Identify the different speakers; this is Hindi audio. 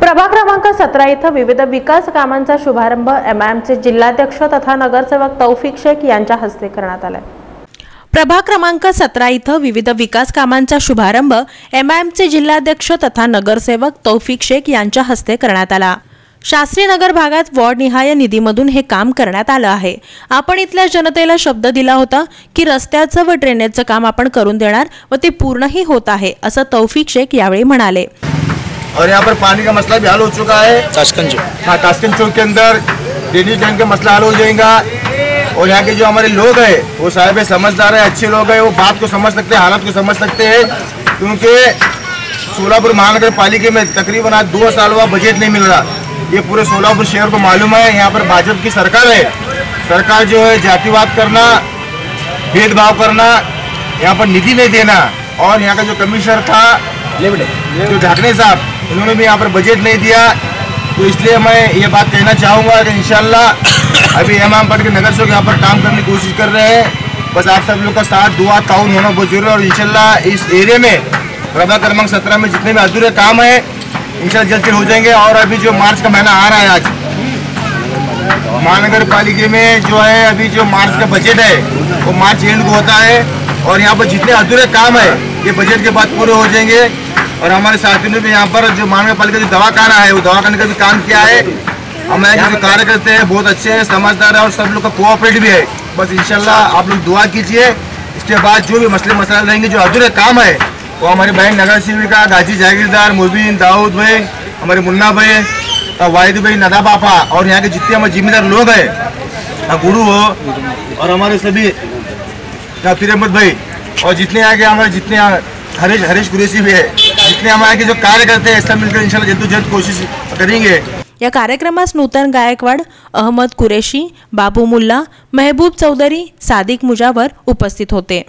Speaker 1: प्रभाग क्रमांक 17 इथं विविध विकास कामांचा शुभारंभ एमआयएमचे जिल्हाध्यक्ष तथा नगरसेवक तौफिक शेख यांच्या हस्ते करण्यात आला। प्रभाग क्रमांक 17 इथं विविध विकास कामांचा शुभारंभ एमआयएमचे जिल्हाध्यक्ष तथा नगरसेवक तौफिक शेख यांच्या हस्ते करण्यात आला। शास्त्री नगर भागात वॉर्डनिहाय निधीमधून हे काम करण्यात आलं आहे। आपण इथल्या जनतेला शब्द दिला होता की रस्त्याचं व ड्रेनेजचं काम आपण करून देणार व ते पूर्णही होत आहे असं तौफिक शेख यावेळी म्हणाले।
Speaker 2: और यहाँ पर पानी का मसला भी हल हो चुका है। ताशकंद चौक के अंदर ड्रेनेज लाइन का मसला हल हो जाएगा। और यहाँ के जो हमारे लोग हैं वो साहब समझदार है, अच्छे लोग हैं, वो बात को समझ सकते हैं, हालत को समझ सकते हैं। क्योंकि सोलापुर महानगर पालिका में तकरीबन आज 2 साल हुआ बजट नहीं मिल रहा। ये पूरे सोलापुर शहर को मालूम है। यहाँ पर भाजपा की सरकार है। सरकार जो है जातिवाद करना, भेदभाव करना, यहाँ पर निधि नहीं देना। और यहाँ का जो कमिश्नर था जो झाकने साहब, उन्होंने भी यहाँ पर बजट नहीं दिया। तो इसलिए मैं ये बात कहना चाहूँगा कि इंशाल्लाह अभी एमआईएम पार्टी के नगर सेवक यहाँ पर काम करने की कोशिश कर रहे हैं। बस आप सब लोग का साथ दुआ ताउन होना बहुत जरूरी है। और इंशाल्लाह इस एरिया में प्रभाग क्रमांक 17 में जितने भी अधूरे काम है इंशाल्लाह जल्द हो जाएंगे। और अभी जो मार्च का महीना आ रहा है, आज महानगर पालिका में जो है अभी जो मार्च का बजट है वो मार्च एंड को होता है। और यहाँ पर जितने अधूरे काम है ये बजट के बाद पूरे हो जाएंगे। और हमारे साथियों ने भी यहाँ पर जो महानगर पालिका जो दवाखाना है वो दवाखाने का भी काम किया है। हमारे जो कार्यकर्ता हैं बहुत अच्छे हैं, समझदार है और सब लोग का कोऑपरेटिव भी है। बस इंशाल्लाह आप लोग दुआ कीजिए। इसके बाद जो भी मसले रहेंगे, जो अधूरे काम है वो हमारे बहन नगर सेविका गाजी जागीरदार, मुबीन, दाऊद भाई, हमारे मुन्ना भाई, वाहिद भाई, नदा पापा और यहाँ के जितने हमारे जिम्मेदार लोग हैं, गुरु हो और हमारे सभी फिर अहमद भाई और जितने आगे हमारे जितने हरीश कुरैशी भी है, जितने हमारे के जो कार्यकर्ते हैं सब मिलकर इंशाल्लाह जल्द से जल्द कोशिश करेंगे।
Speaker 1: या कार्यक्रमास नूतन गायकवाड, अहमद कुरैशी, बाबू मुल्ला, महबूब चौधरी, सादिक मुजावर उपस्थित होते।